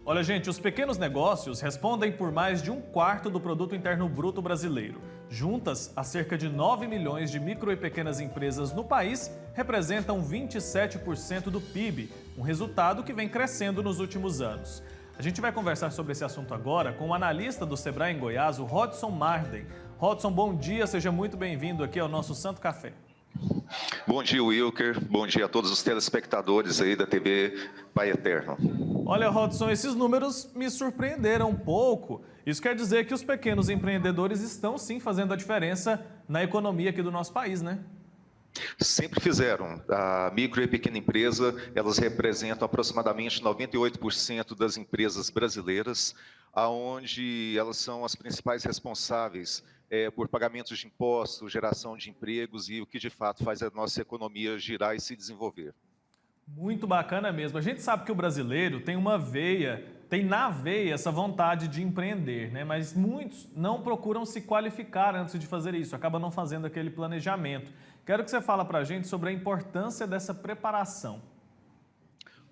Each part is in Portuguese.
Olha, gente, os pequenos negócios respondem por mais de um quarto do produto interno bruto brasileiro. Juntas, há cerca de 9 milhões de micro e pequenas empresas no país representam 27% do PIB, um resultado que vem crescendo nos últimos anos. A gente vai conversar sobre esse assunto agora com o analista do Sebrae em Goiás, o Rodson Marden. Rodson, bom dia, seja muito bem-vindo aqui ao nosso Santo Café. Bom dia, Wilker. Bom dia a todos os telespectadores aí da TV Pai Eterno. Olha, Rodson, esses números me surpreenderam um pouco. Isso quer dizer que os pequenos empreendedores estão sim fazendo a diferença na economia aqui do nosso país, né? Sempre fizeram. A micro e pequena empresa, elas representam aproximadamente 98% das empresas brasileiras, aonde elas são as principais responsáveis por pagamentos de impostos, geração de empregos e o que de fato faz a nossa economia girar e se desenvolver. Muito bacana mesmo. A gente sabe que o brasileiro tem uma veia, tem na veia essa vontade de empreender, né? Mas muitos não procuram se qualificar antes de fazer isso, acabam não fazendo aquele planejamento. Quero que você fale para a gente sobre a importância dessa preparação.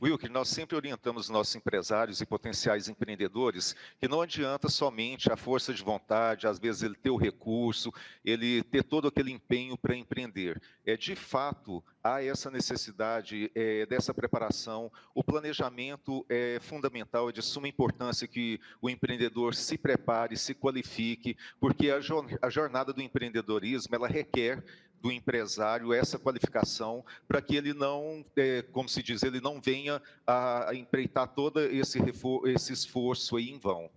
Wilker, nós sempre orientamos nossos empresários e potenciais empreendedores que não adianta somente a força de vontade, às vezes ele ter o recurso, ele ter todo aquele empenho para empreender. De fato, há essa necessidade dessa preparação, o planejamento é fundamental, é de suma importância que o empreendedor se prepare, se qualifique, porque a jornada do empreendedorismo, ela requer do empresário essa qualificação para que ele não, como se diz, ele não venha a empreitar todo esse esforço aí em vão.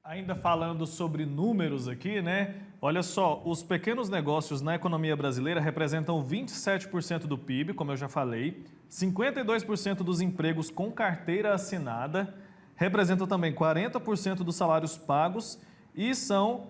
Ainda falando sobre números aqui, né? Olha só, os pequenos negócios na economia brasileira representam 27% do PIB, como eu já falei, 52% dos empregos com carteira assinada, representam também 40% dos salários pagos e são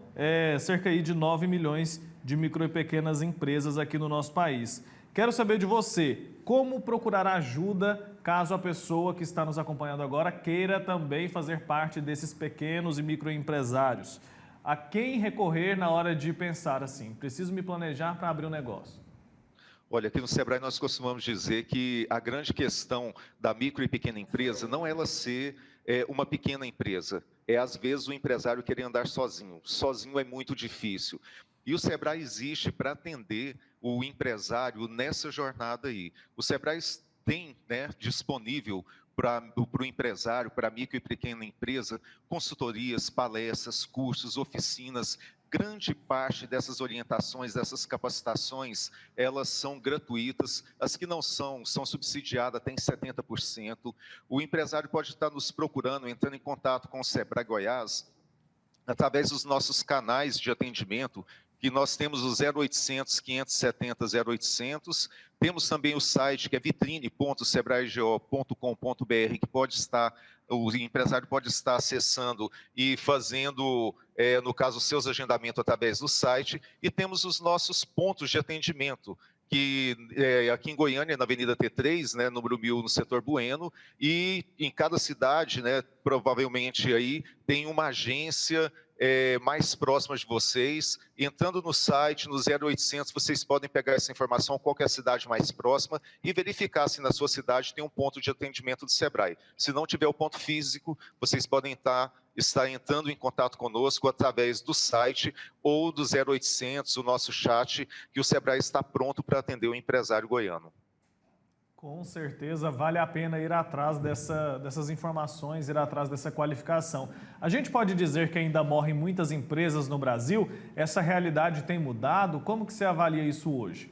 cerca aí de 9 milhões de micro e pequenas empresas aqui no nosso país. Quero saber de você, como procurar ajuda caso a pessoa que está nos acompanhando agora queira também fazer parte desses pequenos e microempresários? A quem recorrer na hora de pensar assim, preciso me planejar para abrir um negócio? Olha, aqui no Sebrae nós costumamos dizer que a grande questão da micro e pequena empresa não é ela ser uma pequena empresa, é às vezes o empresário querer andar sozinho. Sozinho é muito difícil. E o Sebrae existe para atender o empresário nessa jornada aí. O Sebrae tem disponível para o empresário, para a micro e pequena empresa, consultorias, palestras, cursos, oficinas. Grande parte dessas orientações, dessas capacitações, elas são gratuitas. As que não são subsidiadas até em 70%. O empresário pode estar nos procurando, entrando em contato com o Sebrae Goiás, através dos nossos canais de atendimento, que nós temos o 0800 570 0800, temos também o site que é vitrine.sebraego.com.br, que pode estar, o empresário pode estar acessando e fazendo, no caso, seus agendamentos através do site, e temos os nossos pontos de atendimento, que aqui em Goiânia, na Avenida T3, número 1000, no setor Bueno, e em cada cidade, provavelmente aí, tem uma agência mais próximas de vocês. Entrando no site, no 0800, vocês podem pegar essa informação, qual que é a cidade mais próxima, e verificar se na sua cidade tem um ponto de atendimento do Sebrae. Se não tiver o ponto físico, vocês podem estar entrando em contato conosco através do site ou do 0800, o nosso chat, que o Sebrae está pronto para atender o empresário goiano. Com certeza vale a pena ir atrás dessas informações, ir atrás dessa qualificação. A gente pode dizer que ainda morrem muitas empresas no Brasil? Essa realidade tem mudado? Como que você avalia isso hoje?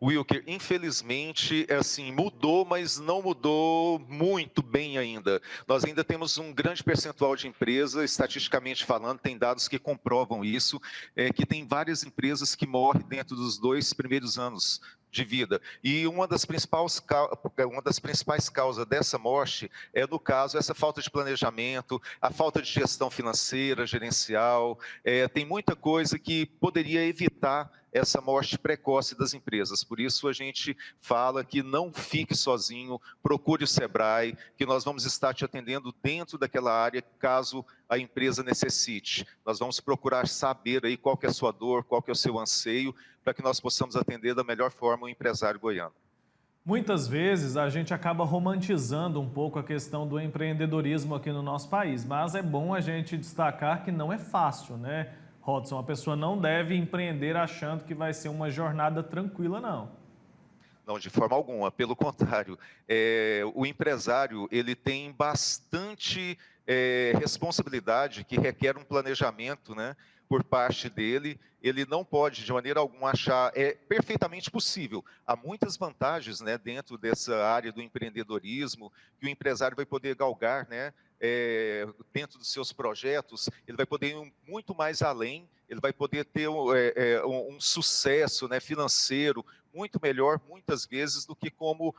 Wilker, infelizmente, mudou, mas não mudou muito bem ainda. Nós ainda temos um grande percentual de empresas, estatisticamente falando, tem dados que comprovam isso, que tem várias empresas que morrem dentro dos 2 primeiros anos de vida. E uma das principais causas dessa morte é, no caso, essa falta de planejamento, a falta de gestão financeira, gerencial. Tem muita coisa que poderia evitar essa morte precoce das empresas. Por isso a gente fala que não fique sozinho, procure o Sebrae, que nós vamos estar te atendendo dentro daquela área, caso a empresa necessite. Nós vamos procurar saber aí qual que é a sua dor, qual que é o seu anseio, para que nós possamos atender da melhor forma o empresário goiano. Muitas vezes a gente acaba romantizando um pouco a questão do empreendedorismo aqui no nosso país, mas é bom a gente destacar que não é fácil, né, Rodson? A pessoa não deve empreender achando que vai ser uma jornada tranquila, não. Não, de forma alguma. Pelo contrário, o empresário ele tem bastante responsabilidade que requer um planejamento, né, por parte dele. Ele não pode, de maneira alguma, achar perfeitamente possível. Há muitas vantagens, né, dentro dessa área do empreendedorismo que o empresário vai poder galgar, né, dentro dos seus projetos. Ele vai poder ir muito mais além. Ele vai poder ter um sucesso, né, financeiro muito melhor, muitas vezes, do que como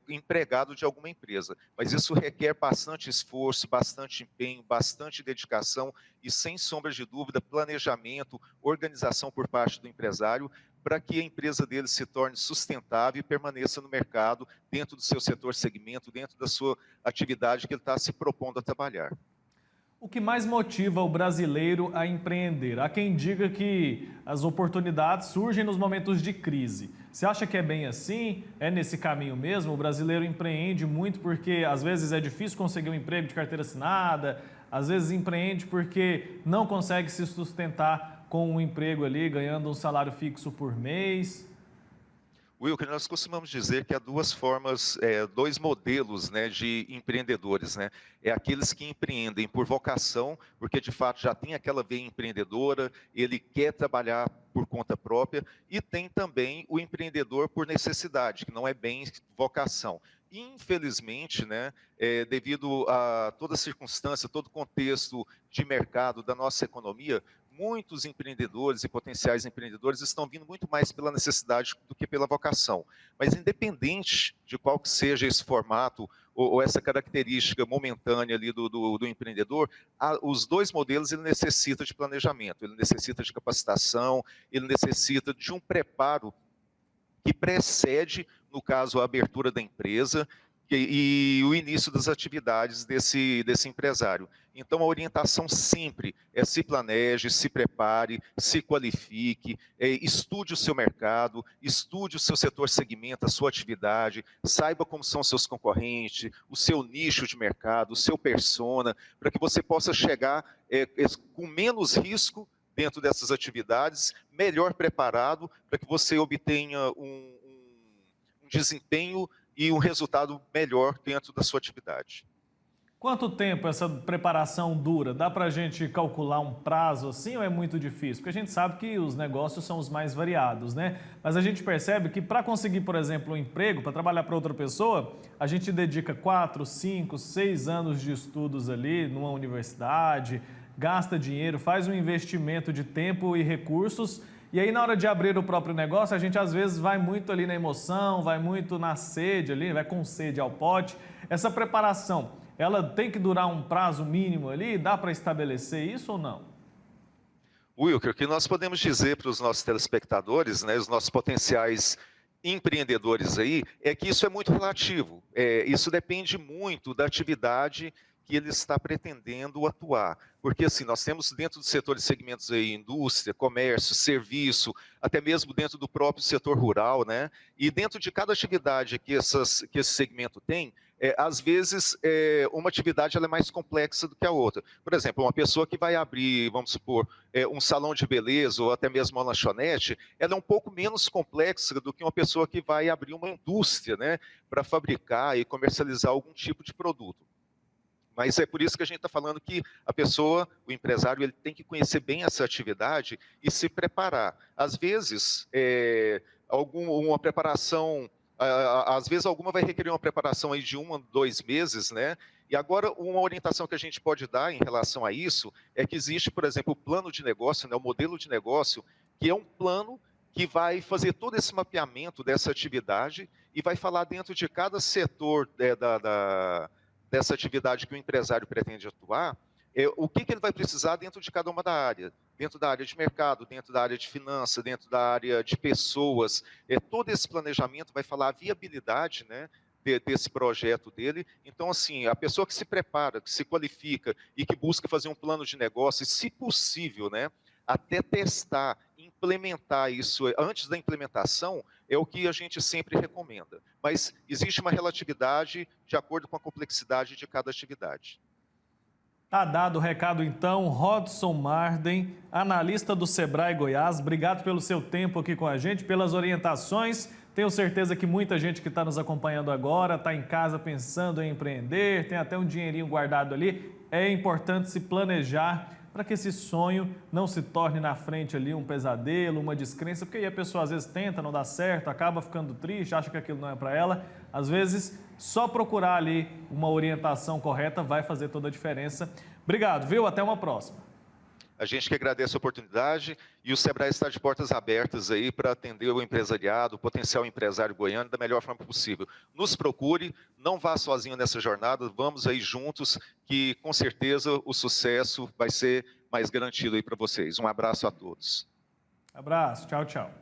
empregado de alguma empresa. Mas isso requer bastante esforço, bastante empenho, bastante dedicação e, sem sombra de dúvida, planejamento, organização por parte do empresário, para que a empresa dele se torne sustentável e permaneça no mercado, dentro do seu setor segmento, dentro da sua atividade que ele está se propondo a trabalhar. O que mais motiva o brasileiro a empreender? Há quem diga que as oportunidades surgem nos momentos de crise. Você acha que é bem assim? É nesse caminho mesmo? O brasileiro empreende muito porque às vezes é difícil conseguir um emprego de carteira assinada, às vezes empreende porque não consegue se sustentar com um emprego ali, ganhando um salário fixo por mês. Wilker, nós costumamos dizer que há duas formas, dois modelos, né, de empreendedores, né? É aqueles que empreendem por vocação, porque de fato já tem aquela veia empreendedora, ele quer trabalhar por conta própria, e tem também o empreendedor por necessidade, que não é bem vocação. Infelizmente, né, devido a toda circunstância, todo contexto de mercado da nossa economia, muitos empreendedores e potenciais empreendedores estão vindo muito mais pela necessidade do que pela vocação. Mas independente de qual que seja esse formato ou essa característica momentânea ali do empreendedor, os dois modelos ele necessita de planejamento, ele necessita de capacitação, ele necessita de um preparo que precede, no caso, a abertura da empresa e o início das atividades desse empresário. Então, a orientação sempre é se planeje, se prepare, se qualifique, estude o seu mercado, estude o seu setor segmento, a sua atividade, saiba como são seus concorrentes, o seu nicho de mercado, o seu persona, para que você possa chegar com menos risco dentro dessas atividades, melhor preparado, para que você obtenha um desempenho e um resultado melhor dentro da sua atividade. Quanto tempo essa preparação dura? Dá para a gente calcular um prazo assim ou é muito difícil? Porque a gente sabe que os negócios são os mais variados, né? Mas a gente percebe que para conseguir, por exemplo, um emprego, para trabalhar para outra pessoa, a gente dedica 4, 5, 6 anos de estudos ali numa universidade, gasta dinheiro, faz um investimento de tempo e recursos. E aí, na hora de abrir o próprio negócio, a gente às vezes vai muito ali na emoção, vai muito na sede ali, vai com sede ao pote. Essa preparação, ela tem que durar um prazo mínimo ali? Dá para estabelecer isso ou não? Wilker, o que nós podemos dizer para os nossos telespectadores, né, os nossos potenciais empreendedores aí, é que isso é muito relativo. Isso depende muito da atividade que ele está pretendendo atuar. Porque assim, nós temos dentro dos setores e segmentos aí, indústria, comércio, serviço, até mesmo dentro do próprio setor rural, né? E dentro de cada atividade que esse segmento tem, às vezes uma atividade ela é mais complexa do que a outra. Por exemplo, uma pessoa que vai abrir, vamos supor, um salão de beleza ou até mesmo uma lanchonete, ela é um pouco menos complexa do que uma pessoa que vai abrir uma indústria, né, para fabricar e comercializar algum tipo de produto. Mas é por isso que a gente está falando que a pessoa, o empresário, ele tem que conhecer bem essa atividade e se preparar. Às vezes, uma preparação, às vezes alguma vai requerer uma preparação aí de 1 a 2 meses, né? E agora, uma orientação que a gente pode dar em relação a isso é que existe, por exemplo, o plano de negócio, né, o modelo de negócio, que é um plano que vai fazer todo esse mapeamento dessa atividade e vai falar dentro de cada setor dessa atividade que o empresário pretende atuar, o que ele vai precisar dentro de cada uma da área. Dentro da área de mercado, dentro da área de finanças, dentro da área de pessoas. Todo esse planejamento vai falar a viabilidade, né, desse projeto dele. Então, assim, a pessoa que se prepara, que se qualifica e que busca fazer um plano de negócio, e, se possível, né, até testar em implementar isso, antes da implementação, é o que a gente sempre recomenda. Mas existe uma relatividade de acordo com a complexidade de cada atividade. Tá dado o recado então, Rodson Marden, analista do Sebrae Goiás. Obrigado pelo seu tempo aqui com a gente, pelas orientações. Tenho certeza que muita gente que está nos acompanhando agora está em casa pensando em empreender, tem até um dinheirinho guardado ali. É importante se planejar para que esse sonho não se torne na frente ali um pesadelo, uma descrença, porque aí a pessoa às vezes tenta, não dá certo, acaba ficando triste, acha que aquilo não é para ela. Às vezes, só procurar ali uma orientação correta vai fazer toda a diferença. Obrigado, viu? Até uma próxima. A gente que agradece a oportunidade e o Sebrae está de portas abertas aí para atender o empresariado, o potencial empresário goiano da melhor forma possível. Nos procure, não vá sozinho nessa jornada, vamos aí juntos, que com certeza o sucesso vai ser mais garantido aí para vocês. Um abraço a todos. Abraço, tchau, tchau.